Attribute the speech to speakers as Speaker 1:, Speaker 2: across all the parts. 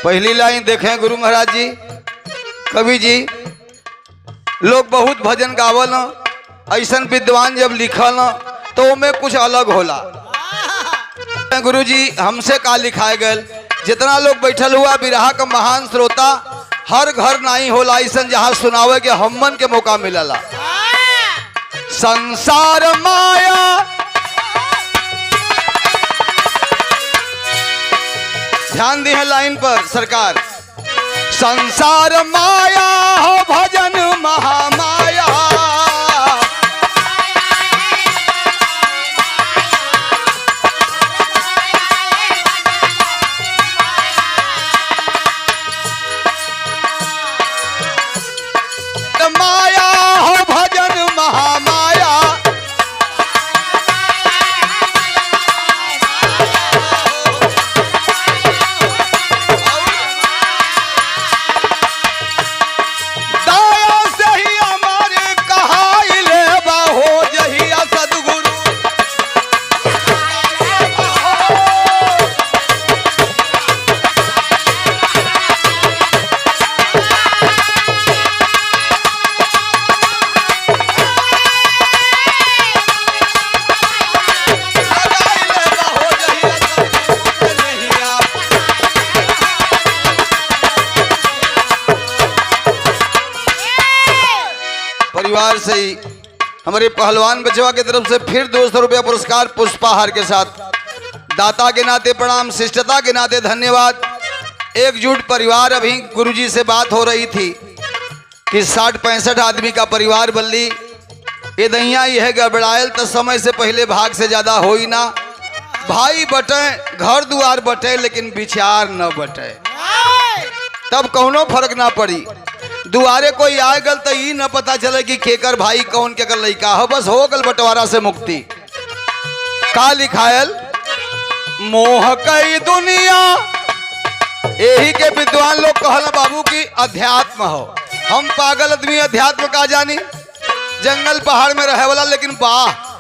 Speaker 1: पहली लाइन देखें गुरु महाराज जी, कवि जी लोग बहुत भजन गावल, ऐसा विद्वान जब लिखल तो उनमें कुछ अलग होला। गुरु जी हमसे का लिखाए गए, जितना लोग बैठल हुआ बिरहा का महान श्रोता हर घर नहीं होला, ऐसा जहाँ सुनावे के हमन के मौका मिलला। संसार माया ध्यान दी है लाइन पर सरकार, संसार माया हो भजन महामाया, माया हो भजन महामाया, परिवार से ही हमारे पहलवान बचवा की तरफ से फिर 200 रुपया पुरस्कार पुष्पाहार के साथ। दाता के नाते प्रणाम, शिष्टता के नाते धन्यवाद। एकजुट परिवार, अभी गुरुजी से बात हो रही थी कि 60-65 आदमी का परिवार बल्ली ये दहिया यह गड़बड़ायल तो समय से पहले भाग से ज्यादा हो ही ना। भाई बटे, घर दुआर बटे, लेकिन विचार न बटे, तब कौनो फर्क ना पड़ी। दुआरे कोई आए गल तो ये न पता चले कि केकर भाई कौन केकर लड़का हो, बस हो गल बंटवारा से मुक्ति। का लिखायल, मोह कई दुनिया, यही के विद्वान लोग कहल बाबू की अध्यात्म हो। हम पागल आदमी अध्यात्म का जानी, जंगल पहाड़ में रहे वाला, लेकिन वाह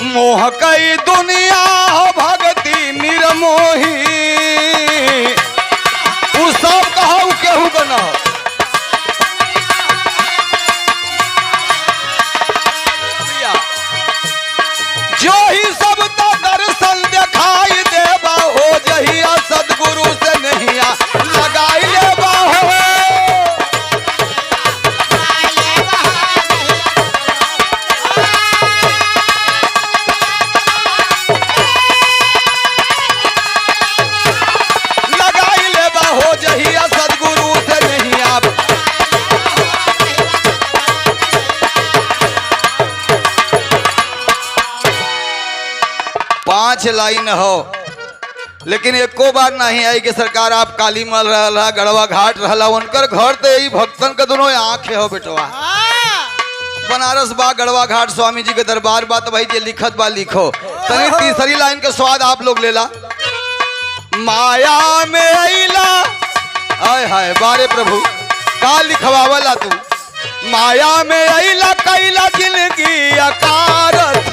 Speaker 1: मोह कई दुनिया हो भगति निर्मोही, उ सब कहो केहू को न हो। जो ही सब तो दर्शन दिखाई देबा हो, जहिया सदगुरु से नहिया लगाई लेबा हो। लगाई लेबा हो, जहिया सदगुरु से नहिया। 5 लाइन हो, लेकिन एको बार नहीं आई कि सरकार आप काली मल रहा, गड़वा घाट रहा, उनकर घर तो यही भक्तन का दोनों आंखें हो बेटवा। बनारस बा, गड़वा घाट स्वामी जी के दरबार बा, तो भाई ये लिखत बा लिखो। तनी तीसरी लाइन के स्वाद आप लोग लेला। माया में अइला, हाय हाय बारे प्रभु का लिखवावला तू। माया में अइला कैला जिंदगी अकारथ,